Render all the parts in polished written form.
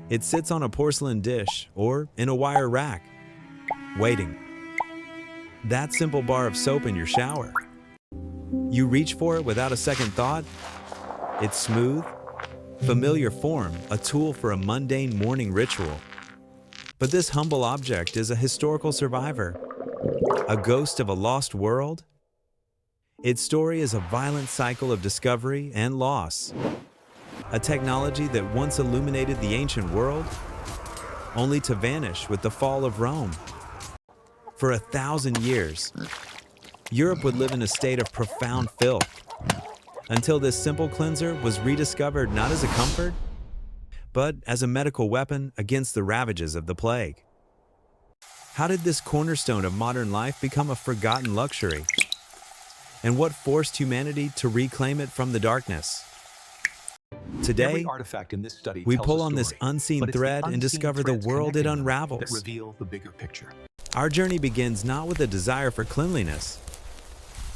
It sits on a porcelain dish or in a wire rack, waiting. That simple bar of soap in your shower. You reach for it without a second thought. It's smooth, familiar form, a tool for a mundane morning ritual. But this humble object is a historical survivor, a ghost of a lost world. Its story is a violent cycle of discovery and loss. A technology that once illuminated the ancient world, only to vanish with the fall of Rome. For 1,000 years, Europe would live in a state of profound filth, until this simple cleanser was rediscovered not as a comfort, but as a medical weapon against the ravages of the plague. How did this cornerstone of modern life become a forgotten luxury? And what forced humanity to reclaim it from the darkness? Today, we pull on this unseen thread and discover the world it unravels. Our journey begins not with a desire for cleanliness,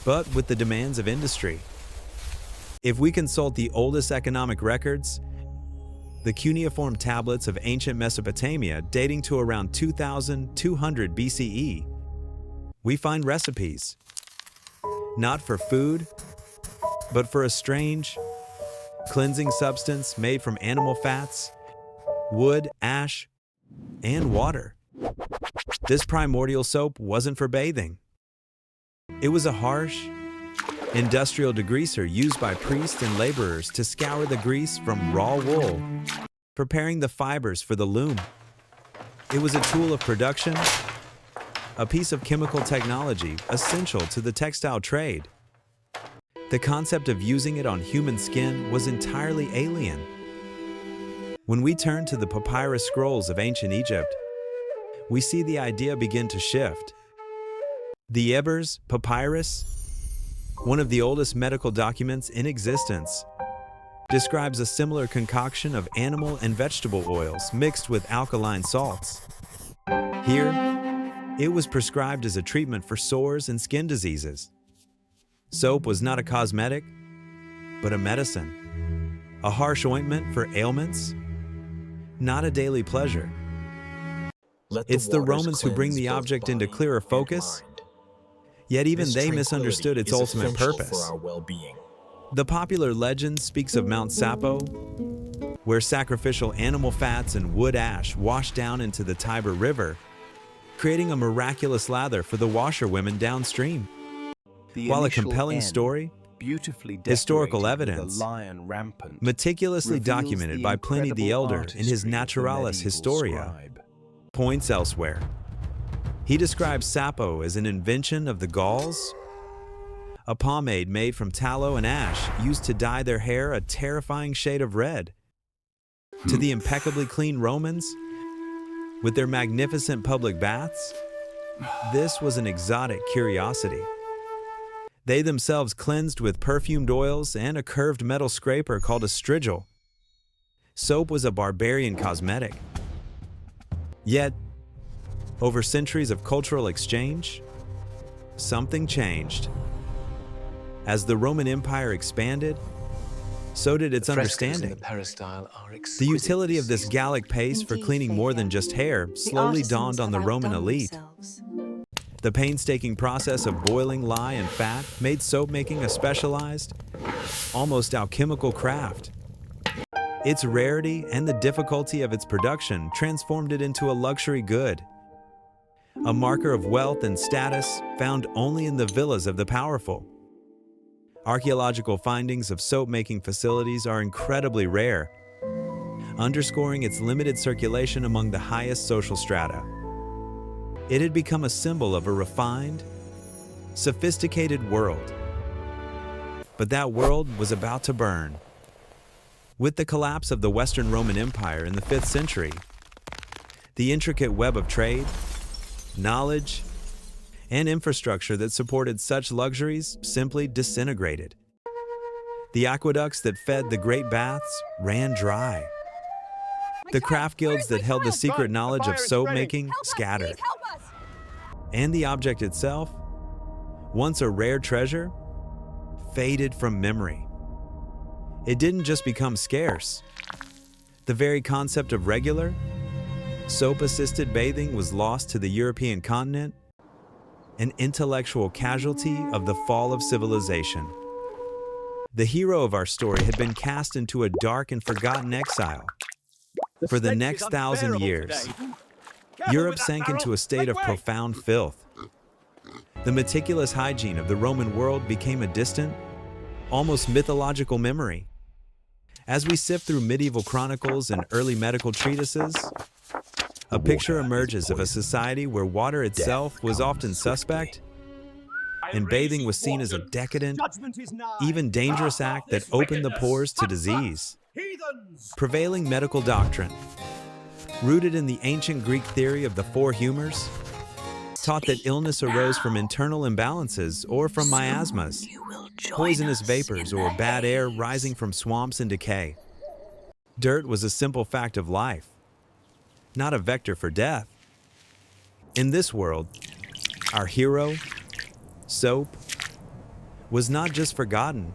but with the demands of industry. If we consult the oldest economic records, the cuneiform tablets of ancient Mesopotamia dating to around 2200 BCE, we find recipes, not for food, but for a strange, cleansing substance made from animal fats, wood, ash, and water. This primordial soap wasn't for bathing. It was a harsh, industrial degreaser used by priests and laborers to scour the grease from raw wool, preparing the fibers for the loom. It was a tool of production, a piece of chemical technology essential to the textile trade. The concept of using it on human skin was entirely alien. When we turn to the papyrus scrolls of ancient Egypt, we see the idea begin to shift. The Ebers Papyrus, one of the oldest medical documents in existence, describes a similar concoction of animal and vegetable oils mixed with alkaline salts. Here, it was prescribed as a treatment for sores and skin diseases. Soap was not a cosmetic, but a medicine. A harsh ointment for ailments, not a daily pleasure. It's the Romans who bring the object into clearer focus, yet even they misunderstood its ultimate purpose. The popular legend speaks of Mount Sappho, where sacrificial animal fats and wood ash washed down into the Tiber River, creating a miraculous lather for the washerwomen downstream. While a compelling story, historical evidence, meticulously documented by Pliny the Elder in his Naturalis Historia, points elsewhere. He describes Sappho as an invention of the Gauls, a pomade made from tallow and ash used to dye their hair a terrifying shade of red. To the impeccably clean Romans, with their magnificent public baths, this was an exotic curiosity. They themselves cleansed with perfumed oils and a curved metal scraper called a strigil. Soap was a barbarian cosmetic. Yet, over centuries of cultural exchange, something changed. As the Roman Empire expanded, so did its understanding. The utility of this Gallic paste for cleaning more than just hair slowly dawned on the Roman elite. The painstaking process of boiling lye and fat made soap making a specialized, almost alchemical craft. Its rarity and the difficulty of its production transformed it into a luxury good, a marker of wealth and status found only in the villas of the powerful. Archaeological findings of soap-making facilities are incredibly rare, underscoring its limited circulation among the highest social strata. It had become a symbol of a refined, sophisticated world. But that world was about to burn. With the collapse of the Western Roman Empire in the 5th century, the intricate web of trade, knowledge, and infrastructure that supported such luxuries simply disintegrated. The aqueducts that fed the great baths ran dry. The craft guilds that held the secret knowledge of soap making scattered. And the object itself, once a rare treasure, faded from memory. It didn't just become scarce. The very concept of regular, soap-assisted bathing was lost to the European continent, an intellectual casualty of the fall of civilization. The hero of our story had been cast into a dark and forgotten exile. For the next 1,000 years, Europe sank into a state of profound filth. The meticulous hygiene of the Roman world became a distant, almost mythological memory. As we sift through medieval chronicles and early medical treatises, a picture emerges of a society where water itself was often suspect, and bathing was seen as a decadent, even dangerous act that opened the pores to disease. Prevailing medical doctrine, rooted in the ancient Greek theory of the four humors, taught that illness arose from internal imbalances or from miasmas, poisonous vapors or bad air rising from swamps and decay. Dirt was a simple fact of life, not a vector for death. In this world, our hero, soap, was not just forgotten.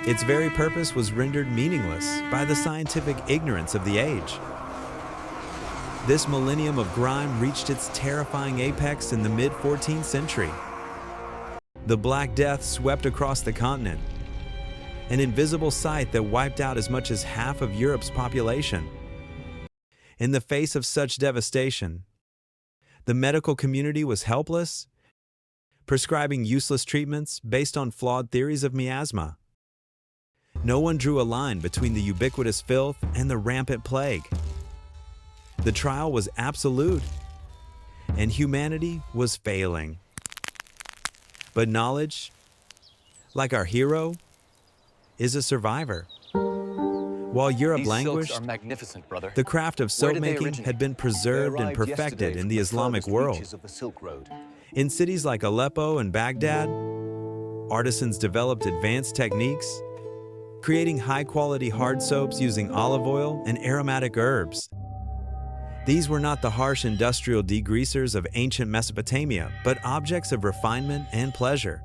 Its very purpose was rendered meaningless by the scientific ignorance of the age. This millennium of grime reached its terrifying apex in the mid-14th century. The Black Death swept across the continent, an invisible sight that wiped out as much as half of Europe's population. In the face of such devastation, the medical community was helpless, prescribing useless treatments based on flawed theories of miasma. No one drew a line between the ubiquitous filth and the rampant plague. The trial was absolute, and humanity was failing. But knowledge, like our hero, is a survivor. While Europe languished, the craft of soap making had been preserved and perfected in the Islamic world. In cities like Aleppo and Baghdad, artisans developed advanced techniques, creating high-quality hard soaps using olive oil and aromatic herbs. These were not the harsh industrial degreasers of ancient Mesopotamia, but objects of refinement and pleasure.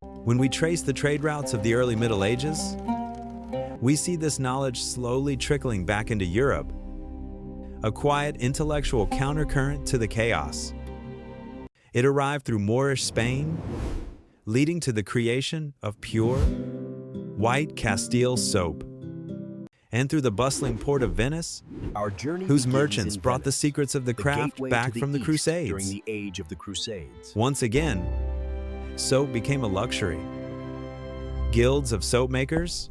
When we trace the trade routes of the early Middle Ages, we see this knowledge slowly trickling back into Europe, a quiet intellectual countercurrent to the chaos. It arrived through Moorish Spain, leading to the creation of pure, white Castile soap, and through the bustling port of Venice, whose merchants brought the secrets of the craft back from the Crusades. During the age of the Crusades. Once again, soap became a luxury. Guilds of soap makers,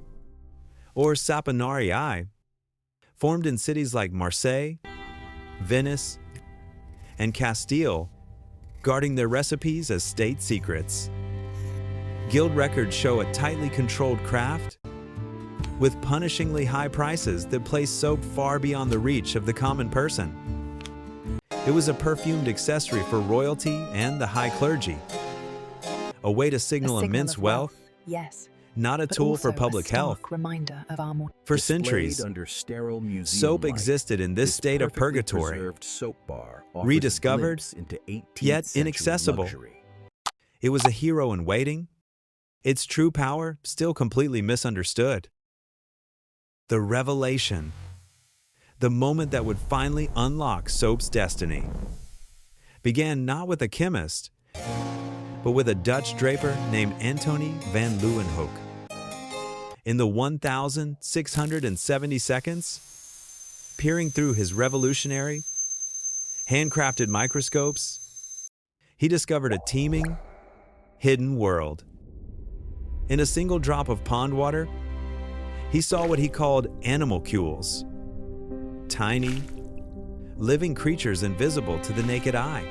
or saponarii, formed in cities like Marseille, Venice, and Castile, guarding their recipes as state secrets. Guild records show a tightly controlled craft, with punishingly high prices that placed soap far beyond the reach of the common person. It was a perfumed accessory for royalty and the high clergy, a way to signal immense wealth, yes, not a tool for public health. Reminder of our For centuries, Under sterile museum soap light, existed in this state of perfectly purgatory, preserved soap bar offers a rediscovered, glimpse into 18th yet century inaccessible. luxury. It was a hero in waiting, its true power still completely misunderstood. The revelation, the moment that would finally unlock soap's destiny, began not with a chemist, but with a Dutch draper named Antony van Leeuwenhoek. In the 1,670 seconds, peering through his revolutionary, handcrafted microscopes, he discovered a teeming, hidden world. In a single drop of pond water, he saw what he called animalcules, tiny, living creatures invisible to the naked eye.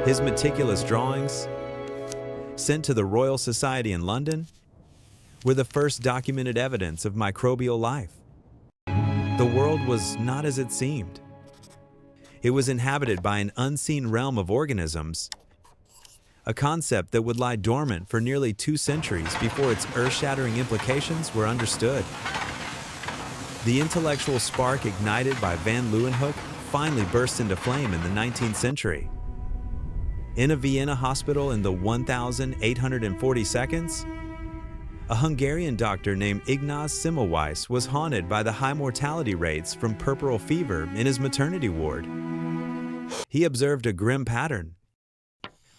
His meticulous drawings, sent to the Royal Society in London, were the first documented evidence of microbial life. The world was not as it seemed. It was inhabited by an unseen realm of organisms, a concept that would lie dormant for nearly 2 centuries before its earth-shattering implications were understood. The intellectual spark ignited by van Leeuwenhoek finally burst into flame in the 19th century. In a Vienna hospital in the 1,840 seconds, A Hungarian doctor named Ignaz Semmelweis was haunted by the high mortality rates from puerperal fever in his maternity ward. He observed a grim pattern.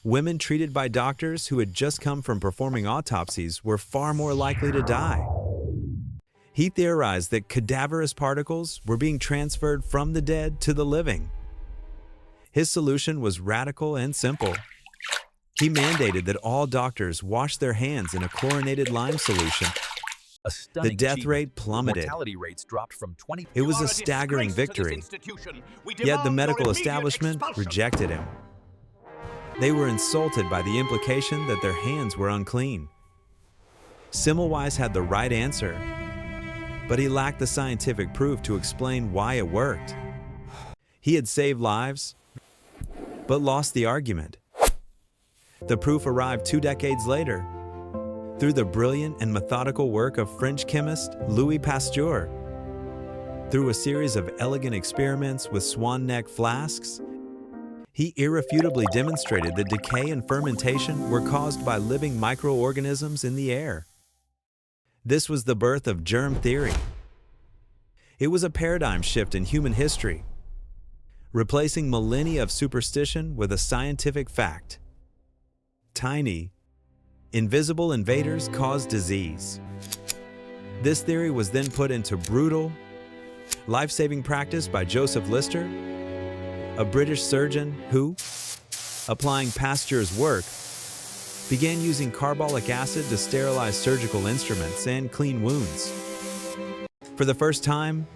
Women treated by doctors who had just come from performing autopsies were far more likely to die. He theorized that cadaverous particles were being transferred from the dead to the living. His solution was radical and simple. He mandated that all doctors wash their hands in a chlorinated lime solution. The death rate plummeted. Mortality rates dropped from 20. It was a staggering victory. Yet the medical establishment rejected him. They were insulted by the implication that their hands were unclean. Semmelweis had the right answer, but he lacked the scientific proof to explain why it worked. He had saved lives, but lost the argument. The proof arrived 2 decades later, through the brilliant and methodical work of French chemist Louis Pasteur. Through a series of elegant experiments with swan neck flasks, he irrefutably demonstrated that decay and fermentation were caused by living microorganisms in the air. This was the birth of germ theory. It was a paradigm shift in human history, replacing millennia of superstition with a scientific fact. Tiny, invisible invaders cause disease. This theory was then put into brutal, life-saving practice by Joseph Lister, a British surgeon who, applying Pasteur's work, began using carbolic acid to sterilize surgical instruments and clean wounds. For the first time,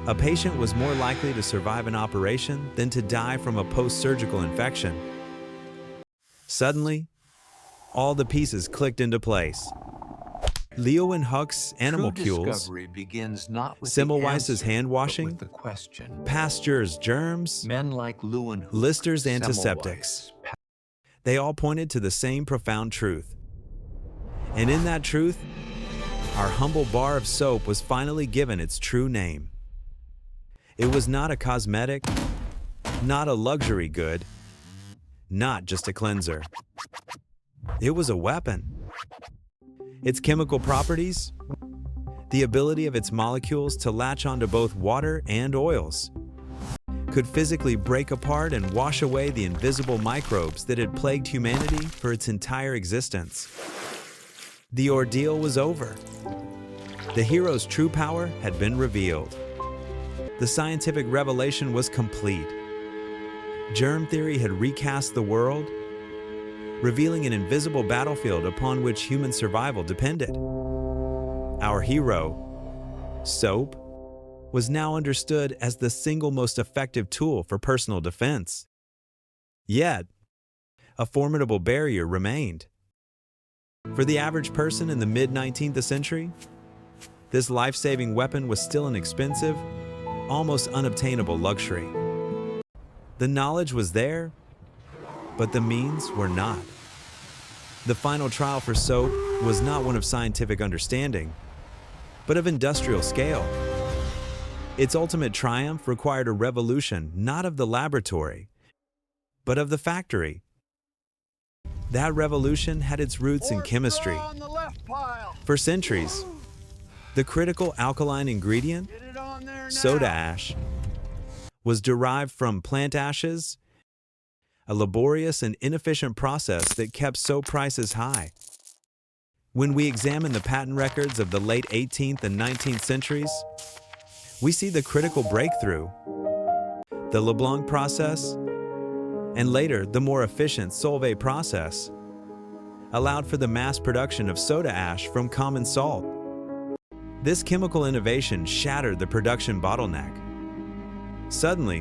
a patient was more likely to survive an operation than to die from a post-surgical infection. Suddenly, all the pieces clicked into place. Leeuwenhoek's animalcules, Semmelweis's hand washing, Pasteur's germs, Men like Leeuwenhoek, Lister's antiseptics. They all pointed to the same profound truth. And in that truth, our humble bar of soap was finally given its true name. It was not a cosmetic, not a luxury good, not just a cleanser. It was a weapon. Its chemical properties, the ability of its molecules to latch onto both water and oils, could physically break apart and wash away the invisible microbes that had plagued humanity for its entire existence. The ordeal was over. The hero's true power had been revealed. The scientific revelation was complete. Germ theory had recast the world, revealing an invisible battlefield upon which human survival depended. Our hero, soap, was now understood as the single most effective tool for personal defense. Yet, a formidable barrier remained. For the average person in the mid-19th century, this life-saving weapon was still an expensive, almost unobtainable luxury. The knowledge was there, but the means were not. The final trial for soap was not one of scientific understanding, but of industrial scale. Its ultimate triumph required a revolution not of the laboratory, but of the factory. That revolution had its roots in chemistry. For centuries, the critical alkaline ingredient, soda ash, was derived from plant ashes, a laborious and inefficient process that kept soap prices high. When we examine the patent records of the late 18th and 19th centuries, we see the critical breakthrough. The Leblanc process, and later the more efficient Solvay process, allowed for the mass production of soda ash from common salt. This chemical innovation shattered the production bottleneck. Suddenly,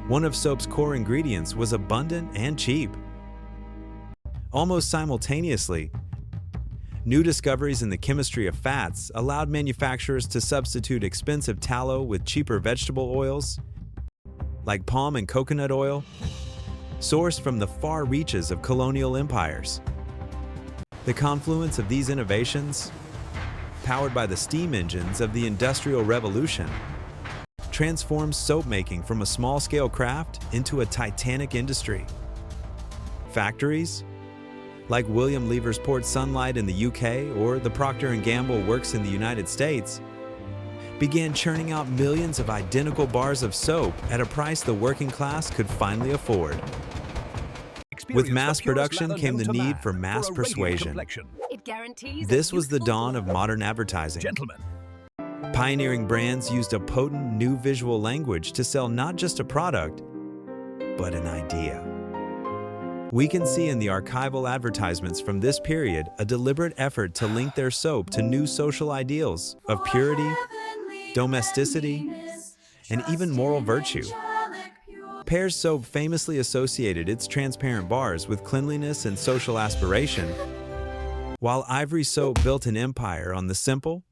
one of soap's core ingredients was abundant and cheap. Almost simultaneously, new discoveries in the chemistry of fats allowed manufacturers to substitute expensive tallow with cheaper vegetable oils, like palm and coconut oil, sourced from the far reaches of colonial empires. The confluence of these innovations, powered by the steam engines of the Industrial Revolution, transformed soap making from a small-scale craft into a titanic industry. Factories, like William Lever's Port Sunlight in the UK or the Procter & Gamble works in the United States, began churning out millions of identical bars of soap at a price the working class could finally afford. With mass production came the need for mass persuasion. It guarantees This a was the youthful dawn glow. of modern advertising. Gentlemen, Pioneering brands used a potent new visual language to sell not just a product, but an idea. We can see in the archival advertisements from this period a deliberate effort to link their soap to new social ideals of purity, domesticity, and even moral virtue. Pear's soap famously associated its transparent bars with cleanliness and social aspiration, while Ivory soap built an empire on the simple,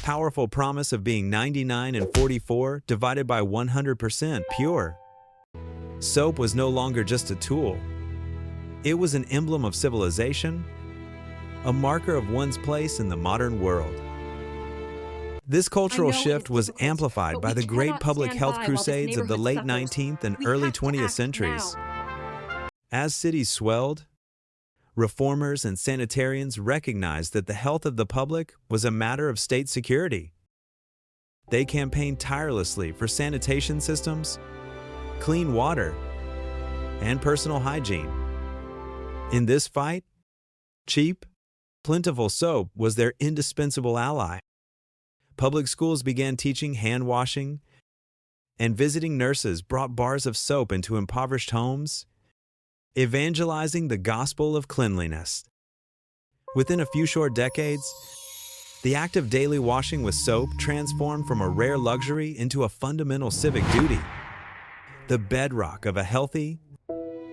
powerful promise of being 99 and 44 divided by 100% pure. Soap was no longer just a tool. It was an emblem of civilization, a marker of one's place in the modern world. This cultural shift was amplified by the great public health crusades of the late 19th and early 20th centuries. As cities swelled, reformers and sanitarians recognized that the health of the public was a matter of state security. They campaigned tirelessly for sanitation systems, clean water, and personal hygiene. In this fight, cheap, plentiful soap was their indispensable ally. Public schools began teaching hand washing, and visiting nurses brought bars of soap into impoverished homes, evangelizing the gospel of cleanliness. Within a few short decades, the act of daily washing with soap transformed from a rare luxury into a fundamental civic duty, the bedrock of a healthy,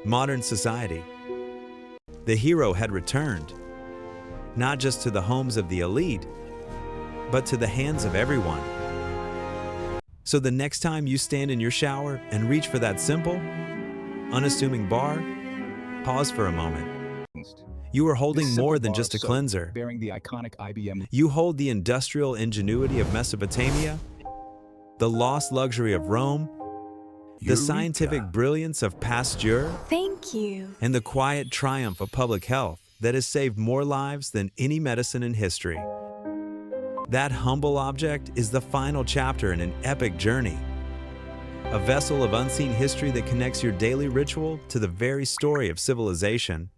modern society. The hero had returned, not just to the homes of the elite, but to the hands of everyone. So the next time you stand in your shower and reach for that simple, unassuming bar, pause for a moment. You are holding more than just a cleanser. Bearing the iconic IBM. You hold the industrial ingenuity of Mesopotamia, the lost luxury of Rome, the scientific brilliance of Pasteur, Thank you. and the quiet triumph of public health that has saved more lives than any medicine in history. That humble object is the final chapter in an epic journey, a vessel of unseen history that connects your daily ritual to the very story of civilization.